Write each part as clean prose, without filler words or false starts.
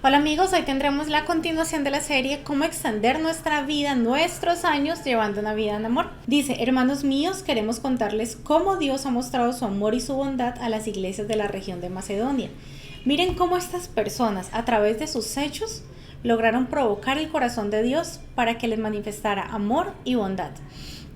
Hola amigos, hoy tendremos la continuación de la serie Cómo extender nuestra vida, nuestros años, llevando una vida en amor. Dice, hermanos míos, queremos contarles cómo Dios ha mostrado su amor y su bondad a las iglesias de la región de Macedonia. Miren cómo estas personas, a través de sus hechos, lograron provocar el corazón de Dios para que les manifestara amor y bondad.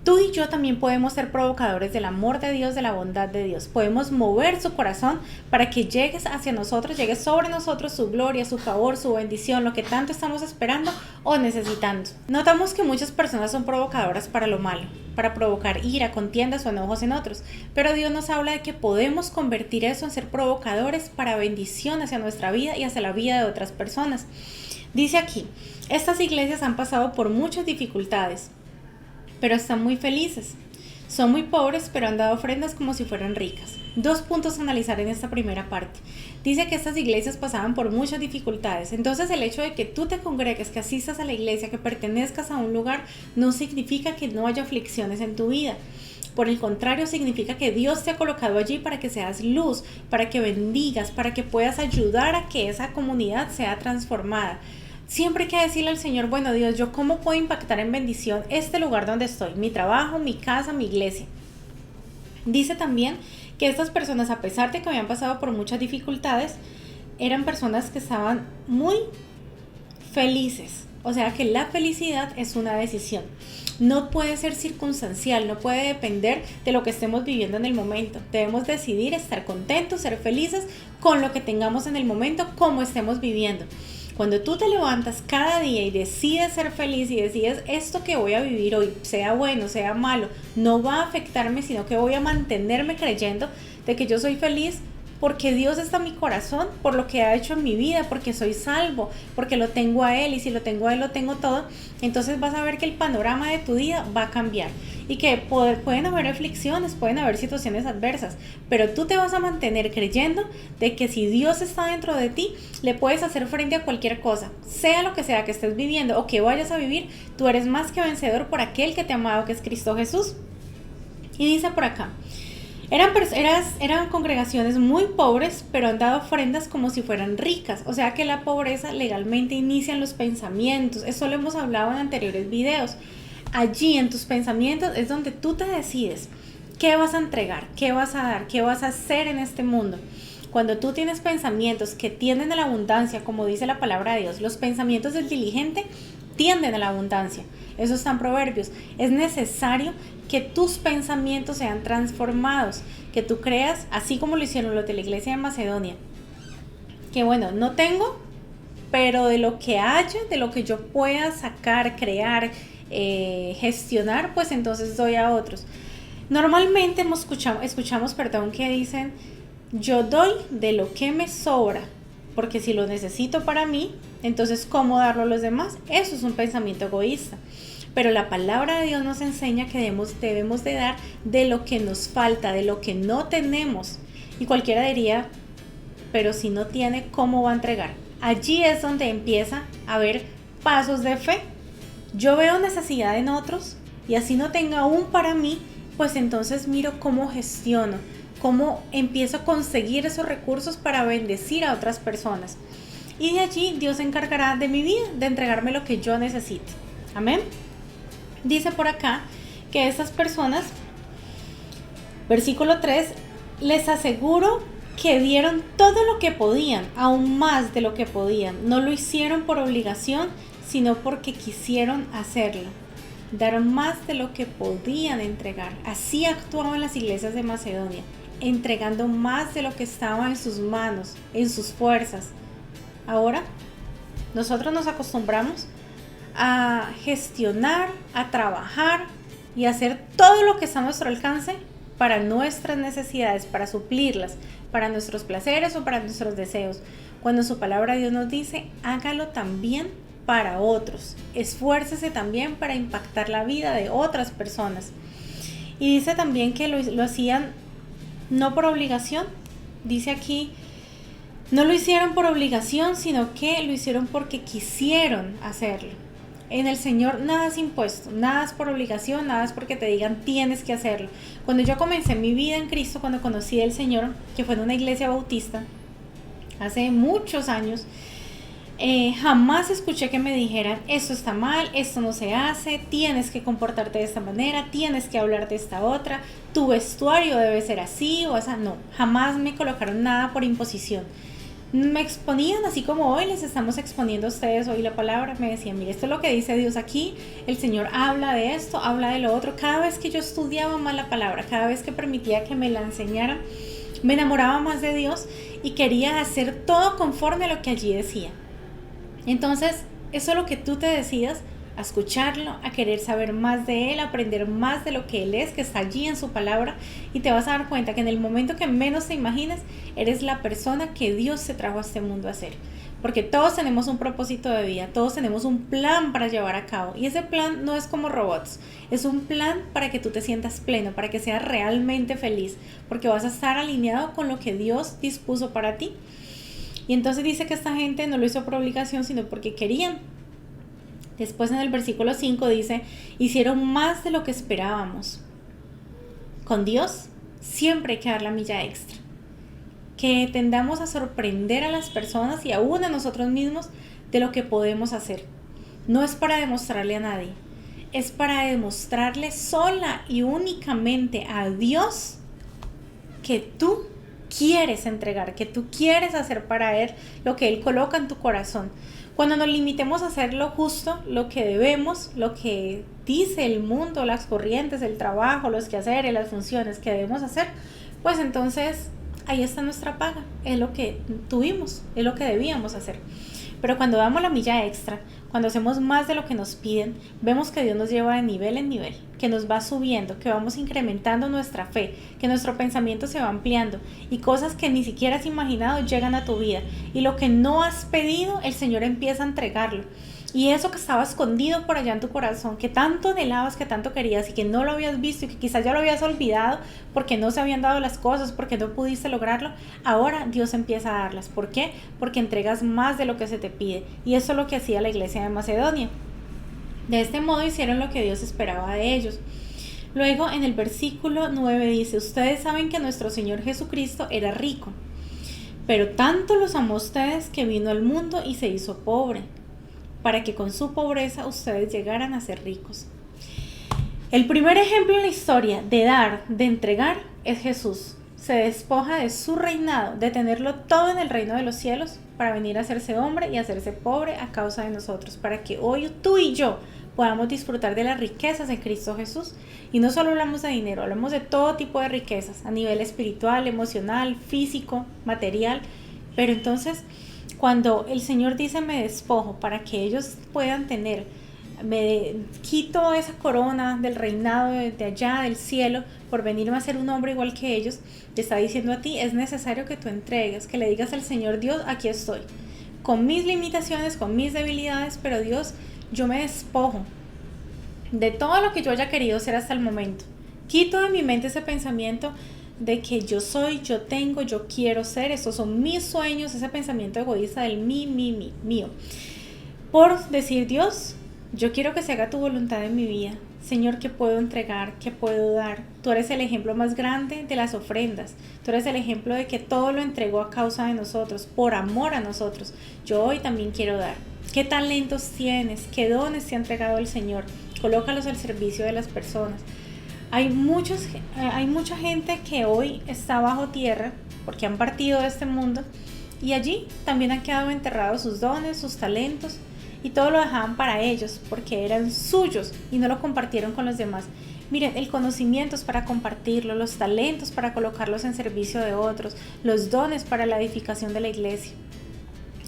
Tú y yo también podemos ser provocadores del amor de Dios, de la bondad de Dios. Podemos mover su corazón para que llegues hacia nosotros, llegue sobre nosotros su gloria, su favor, su bendición, lo que tanto estamos esperando o necesitando. Notamos que muchas personas son provocadoras para lo malo, para provocar ira, contiendas o enojos en otros. Pero Dios nos habla de que podemos convertir eso en ser provocadores para bendición hacia nuestra vida y hacia la vida de otras personas. Dice aquí, estas iglesias han pasado por muchas dificultades, pero están muy felices. Son muy pobres, pero han dado ofrendas como si fueran ricas. 2 puntos a analizar en esta primera parte. Dice que estas iglesias pasaban por muchas dificultades. Entonces el hecho de que tú te congregues, que asistas a la iglesia, que pertenezcas a un lugar, no significa que no haya aflicciones en tu vida. Por el contrario, significa que Dios te ha colocado allí para que seas luz, para que bendigas, para que puedas ayudar a que esa comunidad sea transformada. Siempre hay que decirle al Señor, bueno Dios, ¿yo cómo puedo impactar en bendición este lugar donde estoy? Mi trabajo, mi casa, mi iglesia. Dice también que estas personas, a pesar de que habían pasado por muchas dificultades, eran personas que estaban muy felices. O sea que la felicidad es una decisión. No puede ser circunstancial, no puede depender de lo que estemos viviendo en el momento. Debemos decidir estar contentos, ser felices con lo que tengamos en el momento, como estemos viviendo. Cuando tú te levantas cada día y decides ser feliz y decides esto que voy a vivir hoy, sea bueno, sea malo, no va a afectarme, sino que voy a mantenerme creyendo de que yo soy feliz porque Dios está en mi corazón, por lo que ha hecho en mi vida, porque soy salvo, porque lo tengo a Él y si lo tengo a Él lo tengo todo. Entonces vas a ver que el panorama de tu día va a cambiar y que pueden haber aflicciones, pueden haber situaciones adversas, pero tú te vas a mantener creyendo de que si Dios está dentro de ti, le puedes hacer frente a cualquier cosa, sea lo que sea que estés viviendo o que vayas a vivir, tú eres más que vencedor por aquel que te ha amado, que es Cristo Jesús. Y dice por acá, eran congregaciones muy pobres, pero han dado ofrendas como si fueran ricas. O sea que la pobreza legalmente inicia en los pensamientos. Eso lo hemos hablado en anteriores videos. Allí en tus pensamientos es donde tú te decides qué vas a entregar, qué vas a dar, qué vas a hacer en este mundo. Cuando tú tienes pensamientos que tienden a la abundancia, como dice la palabra de Dios, los pensamientos del diligente tienden a la abundancia. Eso está en Proverbios. Es necesario que tus pensamientos sean transformados, que tú creas, así como lo hicieron los de la iglesia de Macedonia, que bueno, no tengo, pero de lo que haya, de lo que yo pueda sacar, crear, gestionar, pues entonces doy a otros. Normalmente escuchamos que dicen, yo doy de lo que me sobra, porque si lo necesito para mí, entonces ¿cómo darlo a los demás? Eso es un pensamiento egoísta. Pero la palabra de Dios nos enseña que debemos de dar de lo que nos falta, de lo que no tenemos. Y cualquiera diría, pero si no tiene, ¿cómo va a entregar? Allí es donde empieza a haber pasos de fe. Yo veo necesidad en otros y así no tenga aún para mí, pues entonces miro cómo gestiono, cómo empiezo a conseguir esos recursos para bendecir a otras personas. Y de allí Dios se encargará de mi vida, de entregarme lo que yo necesite. Amén. Dice por acá que estas personas, versículo 3, les aseguro que dieron todo lo que podían, aún más de lo que podían. No lo hicieron por obligación, sino porque quisieron hacerlo. Daron más de lo que podían entregar. Así actuaban las iglesias de Macedonia, entregando más de lo que estaba en sus manos, en sus fuerzas. Ahora, nosotros nos acostumbramos a gestionar, a trabajar y hacer todo lo que está a nuestro alcance para nuestras necesidades, para suplirlas, para nuestros placeres o para nuestros deseos. Cuando su palabra de Dios nos dice, hágalo también para otros. Esfuércese también para impactar la vida de otras personas. Y dice también que lo hacían no por obligación. Dice aquí, no lo hicieron por obligación, sino que lo hicieron porque quisieron hacerlo. En el Señor nada es impuesto, nada es por obligación, nada es porque te digan tienes que hacerlo. Cuando yo comencé mi vida en Cristo, cuando conocí al Señor, que fue en una iglesia bautista, hace muchos años, Jamás escuché que me dijeran, esto está mal, esto no se hace, tienes que comportarte de esta manera, tienes que hablar de esta otra, tu vestuario debe ser así o esa. No, jamás me colocaron nada por imposición. Me exponían así como hoy les estamos exponiendo a ustedes hoy la palabra. Me decían, mire, esto es lo que dice Dios aquí, el Señor habla de esto, habla de lo otro. Cada vez que yo estudiaba más la palabra, cada vez que permitía que me la enseñaran, me enamoraba más de Dios y quería hacer todo conforme a lo que allí decía. Entonces, eso es lo que tú te decidas a escucharlo, a querer saber más de Él, a aprender más de lo que Él es, que está allí en su palabra, y te vas a dar cuenta que en el momento que menos te imagines, eres la persona que Dios te trajo a este mundo a hacer. Porque todos tenemos un propósito de vida, todos tenemos un plan para llevar a cabo, y ese plan no es como robots, es un plan para que tú te sientas pleno, para que seas realmente feliz, porque vas a estar alineado con lo que Dios dispuso para ti. Y entonces dice que esta gente no lo hizo por obligación, sino porque querían. Después en el versículo 5 dice, hicieron más de lo que esperábamos. Con Dios siempre hay que dar la milla extra. Que tendamos a sorprender a las personas y aún a nosotros mismos de lo que podemos hacer. No es para demostrarle a nadie, es para demostrarle sola y únicamente a Dios que tú quieres entregar, que tú quieres hacer para Él lo que Él coloca en tu corazón. Cuando nos limitemos a hacer lo justo, lo que debemos, lo que dice el mundo, las corrientes, el trabajo, los quehaceres, las funciones que debemos hacer, pues entonces ahí está nuestra paga, es lo que tuvimos, es lo que debíamos hacer. Pero cuando damos la milla extra, cuando hacemos más de lo que nos piden, vemos que Dios nos lleva de nivel en nivel, que nos va subiendo, que vamos incrementando nuestra fe, que nuestro pensamiento se va ampliando y cosas que ni siquiera has imaginado llegan a tu vida. Y lo que no has pedido, el Señor empieza a entregarlo. Y eso que estaba escondido por allá en tu corazón, que tanto anhelabas, que tanto querías y que no lo habías visto y que quizás ya lo habías olvidado porque no se habían dado las cosas, porque no pudiste lograrlo, ahora Dios empieza a darlas. ¿Por qué? Porque entregas más de lo que se te pide. Y eso es lo que hacía la iglesia de Macedonia. De este modo hicieron lo que Dios esperaba de ellos. Luego en el versículo 9 dice, ustedes saben que nuestro Señor Jesucristo era rico, pero tanto los amó a ustedes que vino al mundo y se hizo pobre, para que con su pobreza ustedes llegaran a ser ricos. El primer ejemplo en la historia de dar, de entregar, es Jesús. Se despoja de su reinado, de tenerlo todo en el reino de los cielos, para venir a hacerse hombre y hacerse pobre a causa de nosotros, para que hoy tú y yo podamos disfrutar de las riquezas en Cristo Jesús. Y no solo hablamos de dinero, hablamos de todo tipo de riquezas, a nivel espiritual, emocional, físico, material. Pero entonces, cuando el Señor dice me despojo para que ellos puedan tener, me quito esa corona del reinado de allá del cielo por venirme a ser un hombre igual que ellos, te está diciendo a ti, es necesario que tú entregues, que le digas al Señor, Dios, aquí estoy, con mis limitaciones, con mis debilidades, pero Dios, yo me despojo de todo lo que yo haya querido ser hasta el momento. Quito de mi mente ese pensamiento de que yo soy, yo tengo, yo quiero ser, estos son mis sueños, ese pensamiento egoísta del mío. Por decir, Dios, yo quiero que se haga tu voluntad en mi vida. Señor, ¿qué puedo entregar? ¿Qué puedo dar? Tú eres el ejemplo más grande de las ofrendas. Tú eres el ejemplo de que todo lo entregó a causa de nosotros, por amor a nosotros. Yo hoy también quiero dar. ¿Qué talentos tienes? ¿Qué dones te ha entregado el Señor? Colócalos al servicio de las personas. Hay mucha gente que hoy está bajo tierra porque han partido de este mundo y allí también han quedado enterrados sus dones, sus talentos, y todo lo dejaban para ellos porque eran suyos y no lo compartieron con los demás. Miren, el conocimiento es para compartirlo, los talentos para colocarlos en servicio de otros, los dones para la edificación de la iglesia.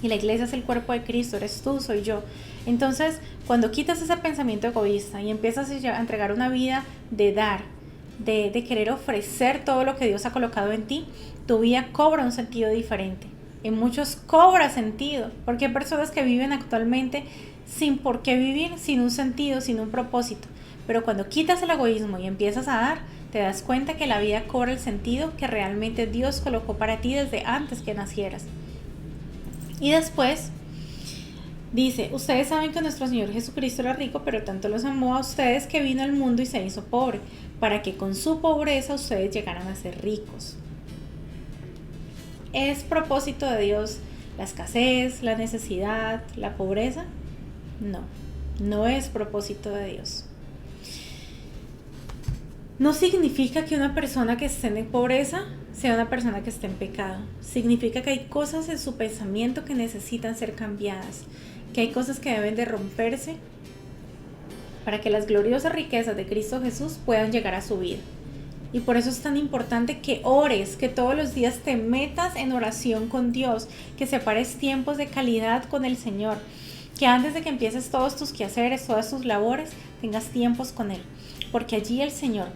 Y la iglesia es el cuerpo de Cristo, eres tú, soy yo. Entonces, cuando quitas ese pensamiento egoísta y empiezas a entregar una vida de dar, de querer ofrecer todo lo que Dios ha colocado en ti, tu vida cobra un sentido diferente. En muchos cobra sentido, porque hay personas que viven actualmente sin por qué vivir, sin un sentido, sin un propósito. Pero cuando quitas el egoísmo y empiezas a dar, te das cuenta que la vida cobra el sentido que realmente Dios colocó para ti desde antes que nacieras. Y después dice, ustedes saben que nuestro Señor Jesucristo era rico, pero tanto los amó a ustedes que vino al mundo y se hizo pobre, para que con su pobreza ustedes llegaran a ser ricos. Es propósito de Dios la escasez, la necesidad, la pobreza. No, no es propósito de Dios. No significa que una persona que esté en pobreza sea una persona que esté en pecado. Significa que hay cosas en su pensamiento que necesitan ser cambiadas, que hay cosas que deben de romperse para que las gloriosas riquezas de Cristo Jesús puedan llegar a su vida. Y por eso es tan importante que ores, que todos los días te metas en oración con Dios, que separes tiempos de calidad con el Señor, que antes de que empieces todos tus quehaceres, todas tus labores, tengas tiempos con Él, porque allí el Señor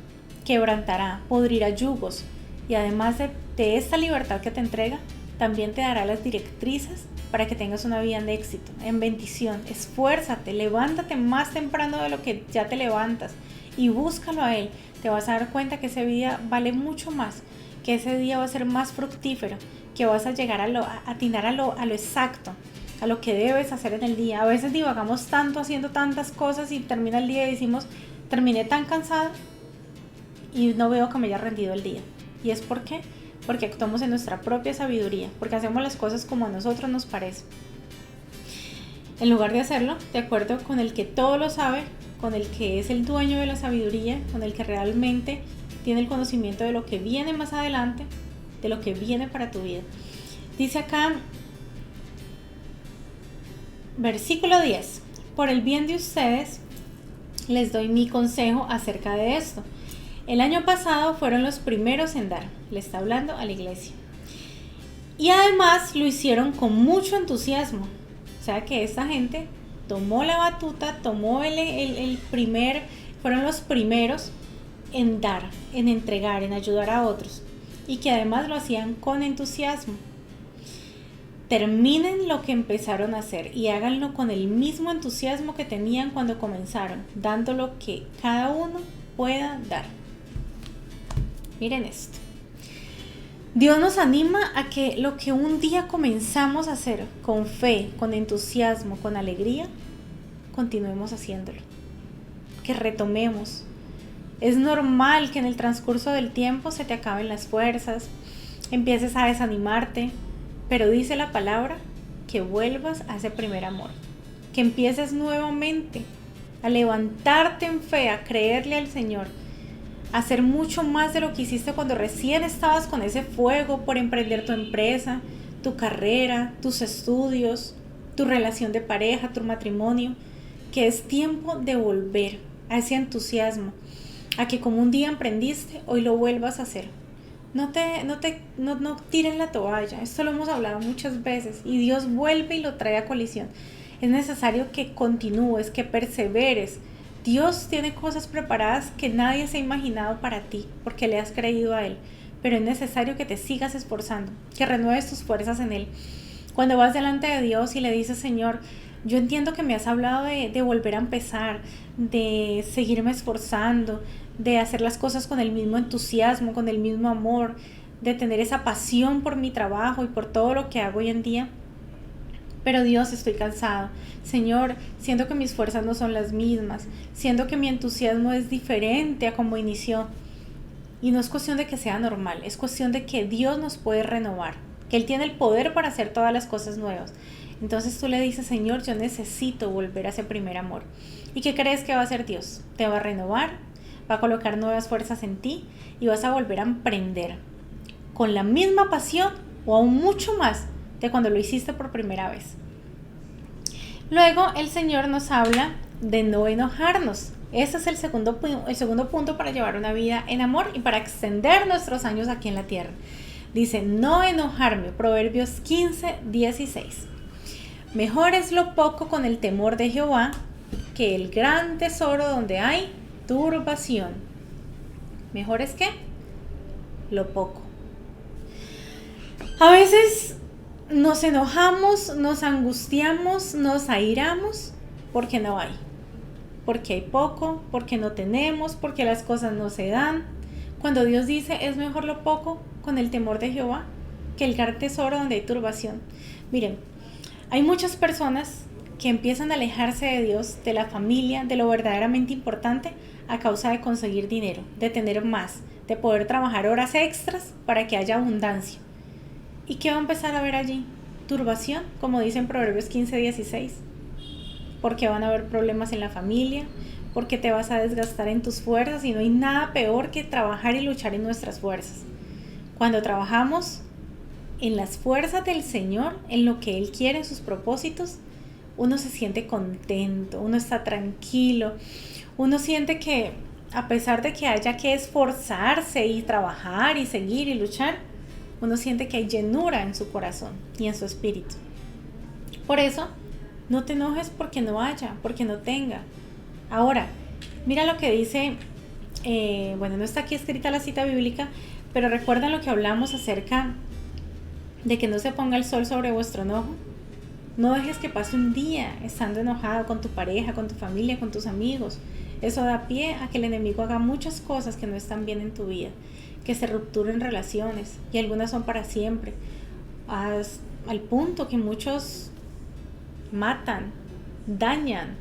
quebrantará, podrirá yugos, y además de esta libertad que te entrega, también te dará las directrices para que tengas una vida en éxito, en bendición. Esfuérzate, levántate más temprano de lo que ya te levantas y búscalo a Él. Te vas a dar cuenta que ese día vale mucho más, que ese día va a ser más fructífero, que vas a llegar a atinar a lo exacto, a lo que debes hacer en el día. A veces divagamos tanto haciendo tantas cosas y termina el día y decimos, terminé tan cansada y no veo que me haya rendido el día. ¿Y es por qué? Porque actuamos en nuestra propia sabiduría, porque hacemos las cosas como a nosotros nos parece. En lugar de hacerlo de acuerdo con el que todo lo sabe, con el que es el dueño de la sabiduría, con el que realmente tiene el conocimiento de lo que viene más adelante, de lo que viene para tu vida. Dice acá, versículo 10, por el bien de ustedes les doy mi consejo acerca de esto. El año pasado fueron los primeros en dar, le está hablando a la iglesia. Y además lo hicieron con mucho entusiasmo. O sea que esta gente tomó la batuta, tomó fueron los primeros en dar, en entregar, en ayudar a otros. Y que además lo hacían con entusiasmo. Terminen lo que empezaron a hacer y háganlo con el mismo entusiasmo que tenían cuando comenzaron, dando lo que cada uno pueda dar. Miren esto. Dios nos anima a que lo que un día comenzamos a hacer con fe, con entusiasmo, con alegría, continuemos haciéndolo. Que retomemos. Es normal que en el transcurso del tiempo se te acaben las fuerzas, empieces a desanimarte, pero dice la palabra que vuelvas a ese primer amor, que empieces nuevamente a levantarte en fe, a creerle al Señor, a hacer mucho más de lo que hiciste cuando recién estabas con ese fuego por emprender tu empresa, tu carrera, tus estudios, tu relación de pareja, tu matrimonio, que es tiempo de volver a ese entusiasmo, a que como un día emprendiste, hoy lo vuelvas a hacer. No tires la toalla, esto lo hemos hablado muchas veces y Dios vuelve y lo trae a colisión. Es necesario que continúes, que perseveres. Dios tiene cosas preparadas que nadie se ha imaginado para ti porque le has creído a Él, pero es necesario que te sigas esforzando, que renueves tus fuerzas en Él. Cuando vas delante de Dios y le dices, Señor, yo entiendo que me has hablado de volver a empezar, de seguirme esforzando, de hacer las cosas con el mismo entusiasmo, con el mismo amor, de tener esa pasión por mi trabajo y por todo lo que hago hoy en día. Pero Dios, estoy cansado. Señor, siento que mis fuerzas no son las mismas. Siento que mi entusiasmo es diferente a como inició. Y no es cuestión de que sea normal, es cuestión de que Dios nos puede renovar, que Él tiene el poder para hacer todas las cosas nuevas. Entonces tú le dices, Señor, yo necesito volver a ese primer amor. ¿Y qué crees que va a hacer Dios? Te va a renovar, va a colocar nuevas fuerzas en ti y vas a volver a emprender con la misma pasión o aún mucho más de cuando lo hiciste por primera vez. Luego el Señor nos habla de no enojarnos. Ese es el segundo punto para llevar una vida en amor y para extender nuestros años aquí en la tierra. Dice, no enojarme, Proverbios 15:16. Mejor es lo poco con el temor de Jehová que el gran tesoro donde hay turbación. ¿Mejor es qué? Lo poco. A veces nos enojamos, nos angustiamos, nos airamos porque no hay. Porque hay poco, porque no tenemos, porque las cosas no se dan. Cuando Dios dice, es mejor lo poco con el temor de Jehová que el gran tesoro donde hay turbación. Miren, hay muchas personas que empiezan a alejarse de Dios, de la familia, de lo verdaderamente importante a causa de conseguir dinero, de tener más, de poder trabajar horas extras para que haya abundancia. ¿Y qué va a empezar a ver allí? turbación, como dice en Proverbios 15:16, porque van a haber problemas en la familia, porque te vas a desgastar en tus fuerzas y no hay nada peor que trabajar y luchar en nuestras fuerzas. Cuando trabajamos en las fuerzas del Señor, en lo que Él quiere, en sus propósitos, uno se siente contento, uno está tranquilo, uno siente que a pesar de que haya que esforzarse y trabajar y seguir y luchar, uno siente que hay llenura en su corazón y en su espíritu. Por eso, no te enojes porque no haya, porque no tenga. Ahora, mira lo que dice, no está aquí escrita la cita bíblica, pero recuerda lo que hablamos acerca de que no se ponga el sol sobre vuestro enojo. No dejes que pase un día estando enojado con tu pareja, con tu familia, con tus amigos. Eso da pie a que el enemigo haga muchas cosas que no están bien en tu vida, que se rupturen relaciones, y algunas son para siempre, al punto que muchos matan, dañan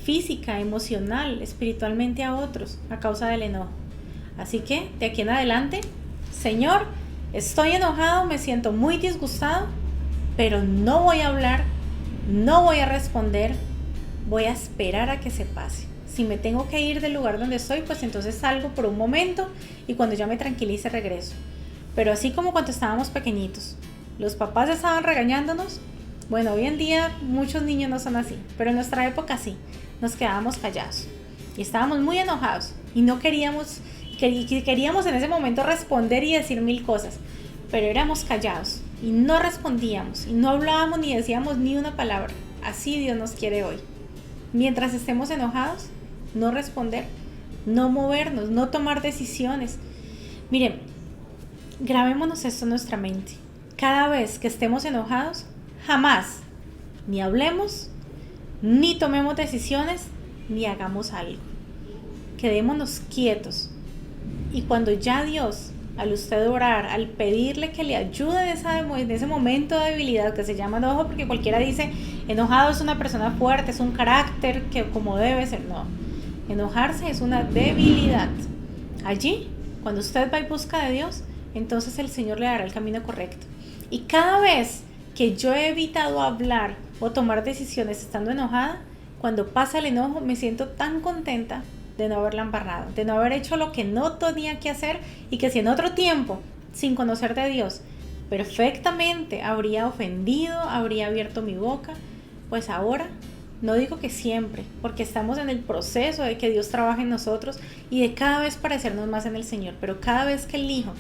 física, emocional, espiritualmente a otros a causa del enojo. Así que de aquí en adelante, Señor, estoy enojado, me siento muy disgustado, pero no voy a hablar, no voy a responder, voy a esperar a que se pase. Si me tengo que ir del lugar donde estoy, pues entonces salgo por un momento y cuando ya me tranquilice regreso. Pero así como cuando estábamos pequeñitos, los papás estaban regañándonos. Bueno, hoy en día muchos niños no son así, pero en nuestra época sí, nos quedábamos callados y estábamos muy enojados y no queríamos en ese momento responder y decir mil cosas, pero éramos callados y no respondíamos y no hablábamos ni decíamos ni una palabra. Así Dios nos quiere hoy. Mientras estemos enojados, no responder, no movernos, no tomar decisiones. Miren, grabémonos esto en nuestra mente. Cada vez que estemos enojados, jamás ni hablemos, ni tomemos decisiones, ni hagamos algo. Quedémonos quietos. Y cuando ya Dios, al usted orar, al pedirle que le ayude en ese momento de debilidad que se llama enojo, porque cualquiera dice, enojado es una persona fuerte, es un carácter que como debe ser. No, enojarse es una debilidad. Allí, cuando usted va y busca de Dios, entonces el Señor le dará el camino correcto. Y cada vez que yo he evitado hablar o tomar decisiones estando enojada, cuando pasa el enojo me siento tan contenta de no haberla embarrado, de no haber hecho lo que no tenía que hacer, y que si en otro tiempo, sin conocer de Dios, perfectamente habría ofendido, habría abierto mi boca, pues ahora, no digo que siempre, porque estamos en el proceso de que Dios trabaje en nosotros y de cada vez parecernos más en el Señor, pero cada vez que elijo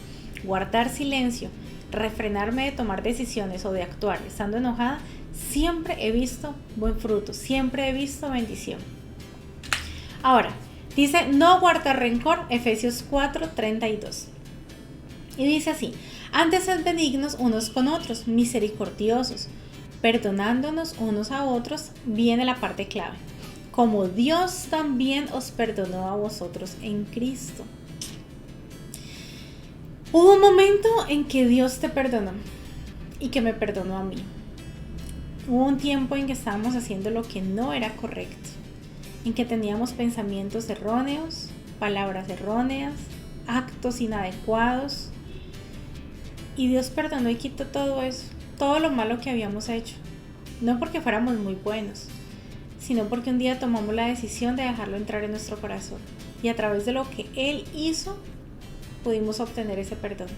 guardar silencio, refrenarme de tomar decisiones o de actuar estando enojada, siempre he visto buen fruto, siempre he visto bendición. Ahora, dice no guardar rencor, Efesios 4:32. Y dice así, antes sed benignos unos con otros, misericordiosos, perdonándonos unos a otros. Viene la parte clave, como Dios también os perdonó a vosotros en Cristo. Hubo un momento en que Dios te perdonó y que me perdonó a mí. Hubo un tiempo en que estábamos haciendo lo que no era correcto, en que teníamos pensamientos erróneos, palabras erróneas, actos inadecuados, y Dios perdonó y quitó todo eso, todo lo malo que habíamos hecho, no porque fuéramos muy buenos, sino porque un día tomamos la decisión de dejarlo entrar en nuestro corazón, y a través de lo que Él hizo, pudimos obtener ese perdón.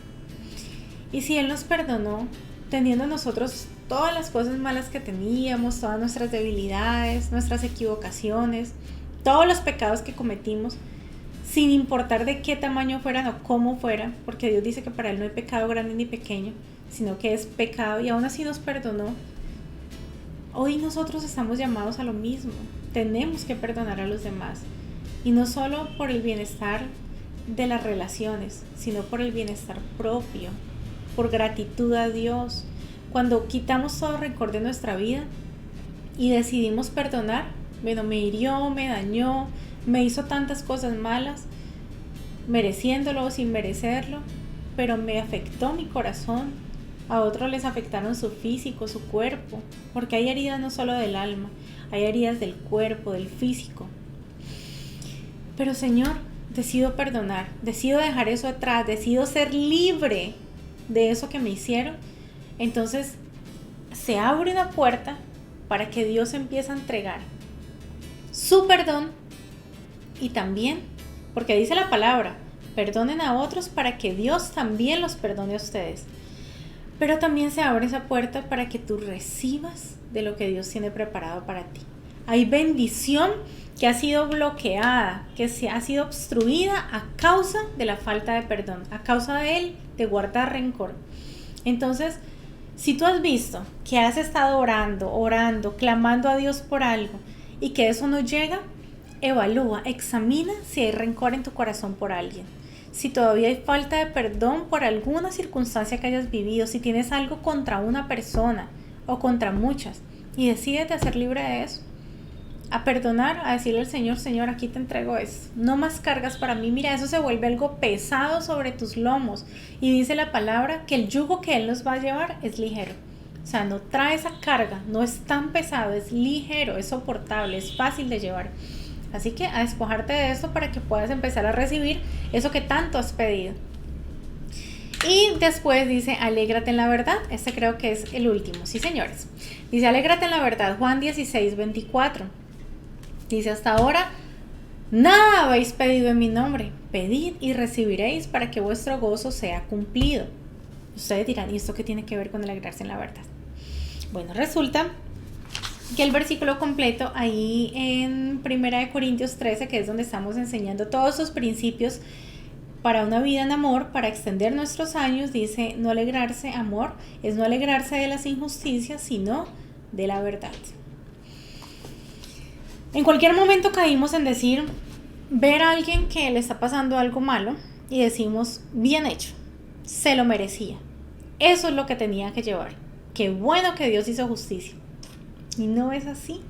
Y si Él nos perdonó, teniendo nosotros todas las cosas malas que teníamos, todas nuestras debilidades, nuestras equivocaciones, todos los pecados que cometimos, sin importar de qué tamaño fueran o cómo fueran, porque Dios dice que para Él no hay pecado grande ni pequeño, sino que es pecado, y aún así nos perdonó. Hoy nosotros estamos llamados a lo mismo. Tenemos que perdonar a los demás, y no solo por el bienestar de las relaciones, sino por el bienestar propio, por gratitud a Dios. Cuando quitamos todo rencor de nuestra vida y decidimos perdonar, bueno, me hirió, me dañó, me hizo tantas cosas malas, mereciéndolo o sin merecerlo, pero me afectó mi corazón. A otros les afectaron su físico, su cuerpo, porque hay heridas no solo del alma, hay heridas del cuerpo, del físico. Pero Señor, decido perdonar, decido dejar eso atrás, decido ser libre de eso que me hicieron. Entonces se abre una puerta para que Dios empiece a entregar su perdón y también, porque dice la palabra, perdonen a otros para que Dios también los perdone a ustedes. Pero también se abre esa puerta para que tú recibas de lo que Dios tiene preparado para ti. Hay bendición que ha sido bloqueada, que se ha sido obstruida a causa de la falta de perdón, a causa de guardar rencor. Entonces, si tú has visto que has estado orando, clamando a Dios por algo y que eso no llega, evalúa, examina si hay rencor en tu corazón por alguien. Si todavía hay falta de perdón por alguna circunstancia que hayas vivido, si tienes algo contra una persona o contra muchas, y decídete a ser libre de eso, a perdonar, a decirle al Señor, Señor, aquí te entrego eso, no más cargas para mí, mira, eso se vuelve algo pesado sobre tus lomos, y dice la palabra que el yugo que Él nos va a llevar es ligero, o sea, no trae esa carga, no es tan pesado, es ligero, es soportable, es fácil de llevar. Así que a despojarte de esto para que puedas empezar a recibir eso que tanto has pedido. Y después dice, alégrate en la verdad. Este creo que es el último, sí señores. Dice, alégrate en la verdad, Juan 16:24. Dice, hasta ahora nada habéis pedido en mi nombre. Pedid y recibiréis para que vuestro gozo sea cumplido. Ustedes dirán, ¿y esto qué tiene que ver con alegrarse en la verdad? Bueno, resulta que el versículo completo ahí en 1 Corintios 13, que es donde estamos enseñando todos esos principios para una vida en amor, para extender nuestros años, dice, no alegrarse, amor, es no alegrarse de las injusticias, sino de la verdad. En cualquier momento caímos en decir, ver a alguien que le está pasando algo malo y decimos, bien hecho, se lo merecía. Eso es lo que tenía que llevar. Qué bueno que Dios hizo justicia. Y no es así.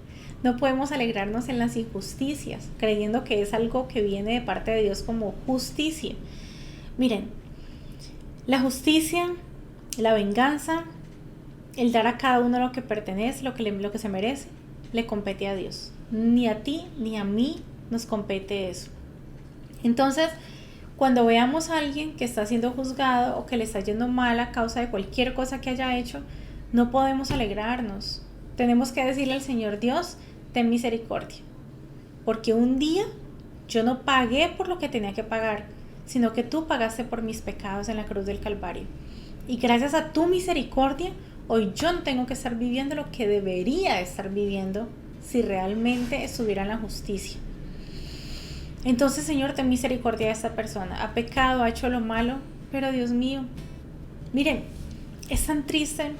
No podemos alegrarnos en las injusticias, creyendo que es algo que viene de parte de Dios como justicia. Miren, la justicia, la venganza, el dar a cada uno lo que pertenece, lo que se merece, le compete a Dios. Ni a ti ni a mí nos compete eso. Entonces, cuando veamos a alguien que está siendo juzgado o que le está yendo mal a causa de cualquier cosa que haya hecho, no podemos alegrarnos. Tenemos que decirle al Señor, Dios, ten misericordia. Porque un día yo no pagué por lo que tenía que pagar, sino que tú pagaste por mis pecados en la cruz del Calvario. Y gracias a tu misericordia, hoy yo no tengo que estar viviendo lo que debería estar viviendo si realmente estuviera en la justicia. Entonces, Señor, ten misericordia de esta persona. Ha pecado, ha hecho lo malo, pero Dios mío, miren, es tan triste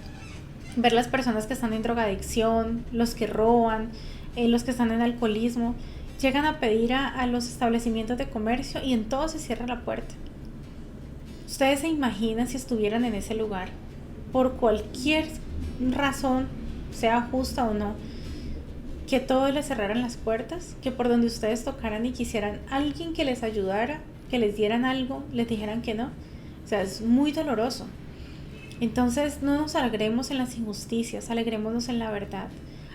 ver las personas que están en drogadicción, los que roban, los que están en alcoholismo, llegan a pedir a los establecimientos de comercio y en todo se cierra la puerta. Ustedes se imaginan si estuvieran en ese lugar, por cualquier razón, sea justa o no, que todos les cerraran las puertas, que por donde ustedes tocaran y quisieran alguien que les ayudara, que les dieran algo, les dijeran que no. O sea, es muy doloroso. Entonces no nos alegremos en las injusticias, alegrémonos en la verdad,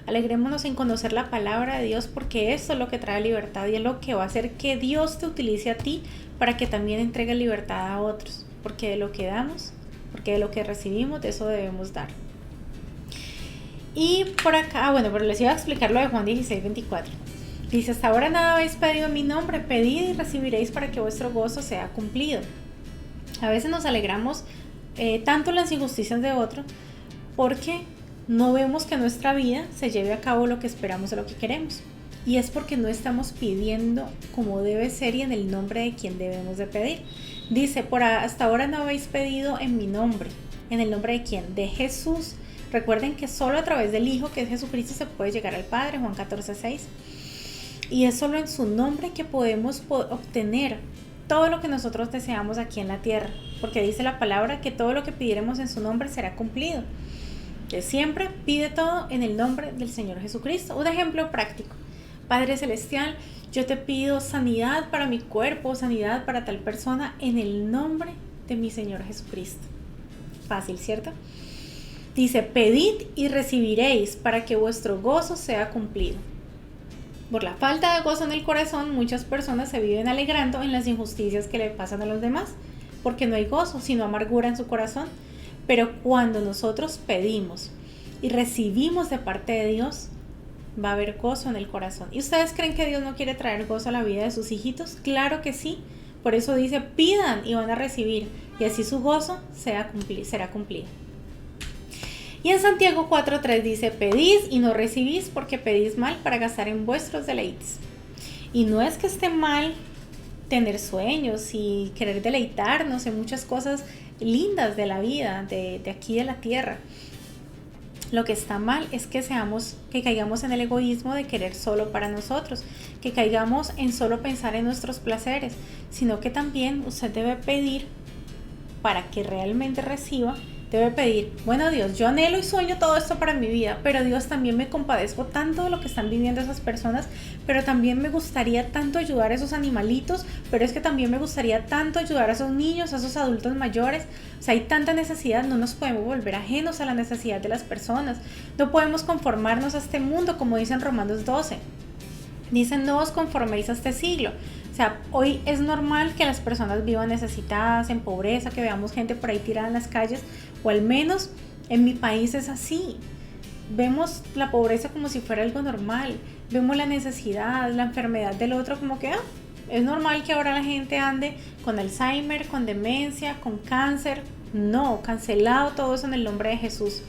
alegrémonos en conocer la palabra de Dios, porque eso es lo que trae libertad y es lo que va a hacer que Dios te utilice a ti para que también entregue libertad a otros, porque de lo que damos, porque de lo que recibimos, de eso debemos dar. Y por acá, bueno, pero les iba a explicar lo de Juan 16:24. Dice, hasta ahora nada habéis pedido en mi nombre, pedid y recibiréis para que vuestro gozo sea cumplido. A veces nos alegramos tanto en las injusticias de otro porque no vemos que en nuestra vida se lleve a cabo lo que esperamos o lo que queremos, y es porque no estamos pidiendo como debe ser y en el nombre de quien debemos de pedir. Dice, hasta ahora no habéis pedido en mi nombre. ¿En el nombre de quién? De Jesús. Recuerden que solo a través del Hijo, que es Jesucristo, se puede llegar al Padre, Juan 14:6, y es solo en su nombre que podemos obtener todo lo que nosotros deseamos aquí en la tierra, porque dice la palabra que todo lo que pidiéramos en su nombre será cumplido. Que siempre pide todo en el nombre del Señor Jesucristo. Un ejemplo práctico: Padre Celestial, yo te pido sanidad para mi cuerpo, sanidad para tal persona, en el nombre de mi Señor Jesucristo. Fácil, ¿cierto? Dice, pedid y recibiréis para que vuestro gozo sea cumplido. Por la falta de gozo en el corazón, muchas personas se viven alegrando en las injusticias que le pasan a los demás, porque no hay gozo, sino amargura en su corazón. Pero cuando nosotros pedimos y recibimos de parte de Dios, va a haber gozo en el corazón. ¿Y ustedes creen que Dios no quiere traer gozo a la vida de sus hijitos? Claro que sí. Por eso dice, pidan y van a recibir, y así su gozo será cumplido. Y en Santiago 4:3 dice, pedís y no recibís porque pedís mal para gastar en vuestros deleites. Y no es que esté mal tener sueños y querer deleitarnos en muchas cosas lindas de la vida, de aquí de la tierra. Lo que está mal es que caigamos en el egoísmo de querer solo para nosotros, que caigamos en solo pensar en nuestros placeres, sino que también usted debe pedir para que realmente reciba. Debe pedir, bueno Dios, yo anhelo y sueño todo esto para mi vida, pero Dios, también me compadezco tanto de lo que están viviendo esas personas, pero también me gustaría tanto ayudar a esos animalitos, pero es que también me gustaría tanto ayudar a esos niños, a esos adultos mayores. O sea, hay tanta necesidad, no nos podemos volver ajenos a la necesidad de las personas, no podemos conformarnos a este mundo, como dice en Romanos 12. Dicen, no os conforméis a este siglo. O sea, hoy es normal que las personas vivan necesitadas, en pobreza, que veamos gente por ahí tirada en las calles, o al menos en mi país es así. Vemos la pobreza como si fuera algo normal, vemos la necesidad, la enfermedad del otro como que es normal que ahora la gente ande con Alzheimer, con demencia, con cáncer. No, cancelado todo eso en el nombre de Jesús.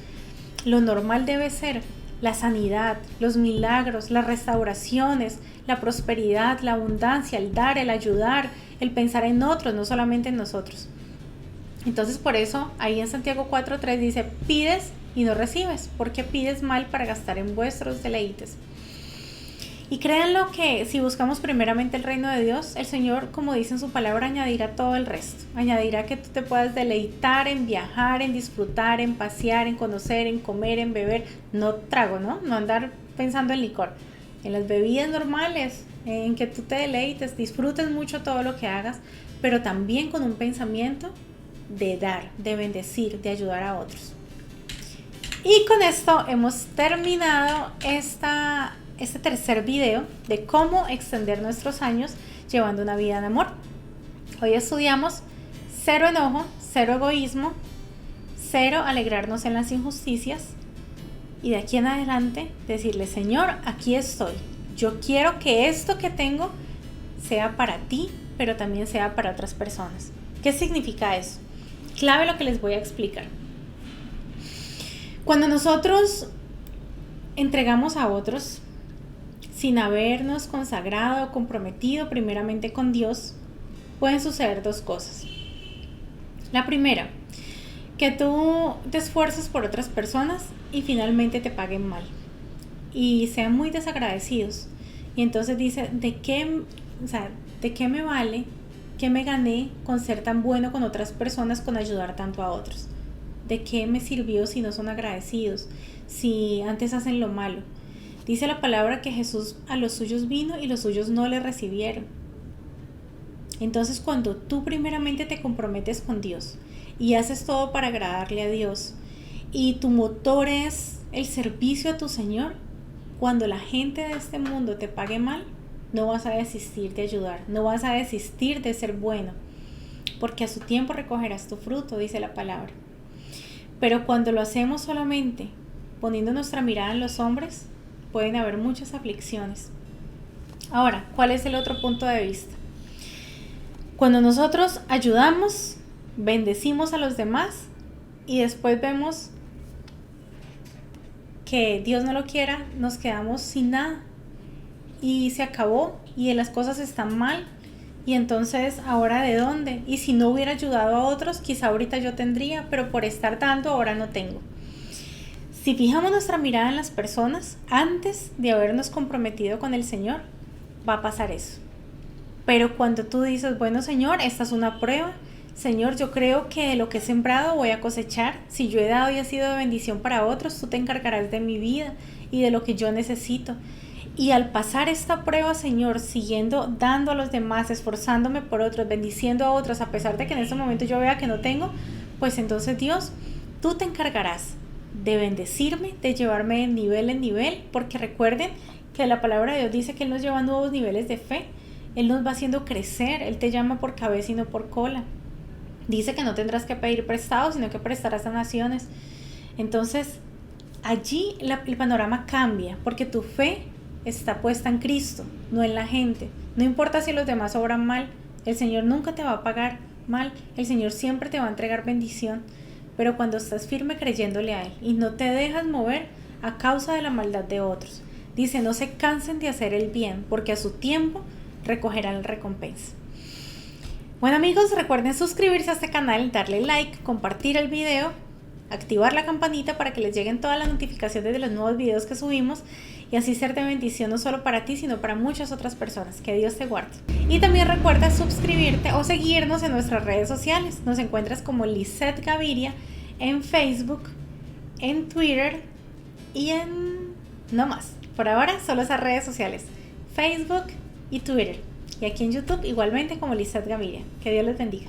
Lo normal debe ser la sanidad, los milagros, las restauraciones, la prosperidad, la abundancia, el dar, el ayudar, el pensar en otros, no solamente en nosotros. Entonces por eso ahí en Santiago 4:3 dice, pides y no recibes, porque pides mal para gastar en vuestros deleites. Y créanlo que si buscamos primeramente el reino de Dios, el Señor, como dice en su palabra, añadirá todo el resto. Añadirá que tú te puedas deleitar en viajar, en disfrutar, en pasear, en conocer, en comer, en beber. No trago, ¿no? No andar pensando en licor. En las bebidas normales, en que tú te deleites, disfrutes mucho todo lo que hagas, pero también con un pensamiento de dar, de bendecir, de ayudar a otros. Y con esto hemos terminado este tercer video de cómo extender nuestros años llevando una vida en amor. Hoy estudiamos 0 enojo, 0 egoísmo, 0 alegrarnos en las injusticias, y de aquí en adelante decirle, Señor, aquí estoy. Yo quiero que esto que tengo sea para ti, pero también sea para otras personas. ¿Qué significa eso? Clave lo que les voy a explicar. Cuando nosotros entregamos a otros sin habernos consagrado o comprometido primeramente con Dios, pueden suceder dos cosas. La primera, que tú te esfuerces por otras personas y finalmente te paguen mal y sean muy desagradecidos. Y entonces dice, ¿de qué me vale? ¿Qué me gané con ser tan bueno con otras personas, con ayudar tanto a otros? ¿De qué me sirvió si no son agradecidos? Si antes hacen lo malo. Dice la palabra que Jesús a los suyos vino y los suyos no le recibieron. Entonces cuando tú primeramente te comprometes con Dios y haces todo para agradarle a Dios y tu motor es el servicio a tu Señor, cuando la gente de este mundo te pague mal, no vas a desistir de ayudar, no vas a desistir de ser bueno, porque a su tiempo recogerás tu fruto, dice la palabra. Pero cuando lo hacemos solamente poniendo nuestra mirada en los hombres, pueden haber muchas aflicciones. Ahora, ¿cuál es el otro punto de vista? Cuando nosotros ayudamos, bendecimos a los demás y después vemos que Dios no lo quiera, nos quedamos sin nada y se acabó y las cosas están mal, y entonces ¿ahora de dónde? Y si no hubiera ayudado a otros, quizá ahorita yo tendría, pero por estar dando ahora no tengo. Si fijamos nuestra mirada en las personas antes de habernos comprometido con el Señor, va a pasar eso. Pero cuando tú dices, bueno Señor, esta es una prueba, Señor, yo creo que de lo que he sembrado voy a cosechar. Si yo he dado y ha sido de bendición para otros, tú te encargarás de mi vida y de lo que yo necesito. Y al pasar esta prueba, Señor, siguiendo dando a los demás, esforzándome por otros, bendiciendo a otros, a pesar de que en ese momento yo vea que no tengo, pues entonces Dios, tú te encargarás de bendecirme, de llevarme de nivel en nivel, porque recuerden que la palabra de Dios dice que Él nos lleva a nuevos niveles de fe. Él nos va haciendo crecer, Él te llama por cabeza y no por cola. Dice que no tendrás que pedir prestado, sino que prestarás a naciones. Entonces, allí el panorama cambia, porque tu fe está puesta en Cristo, no en la gente. No importa si los demás obran mal, el Señor nunca te va a pagar mal, el Señor siempre te va a entregar bendición, pero cuando estás firme creyéndole a Él y no te dejas mover a causa de la maldad de otros. Dice, no se cansen de hacer el bien, porque a su tiempo recogerán la recompensa. Bueno amigos, recuerden suscribirse a este canal, darle like, compartir el video, activar la campanita para que les lleguen todas las notificaciones de los nuevos videos que subimos y así ser de bendición no solo para ti, sino para muchas otras personas. Que Dios te guarde. Y también recuerda suscribirte o seguirnos en nuestras redes sociales. Nos encuentras como Lizeth Gaviria en Facebook, en Twitter y en... no más. Por ahora solo esas redes sociales, Facebook y Twitter. Y aquí en YouTube igualmente como Lizeth Gaviria. Que Dios les bendiga.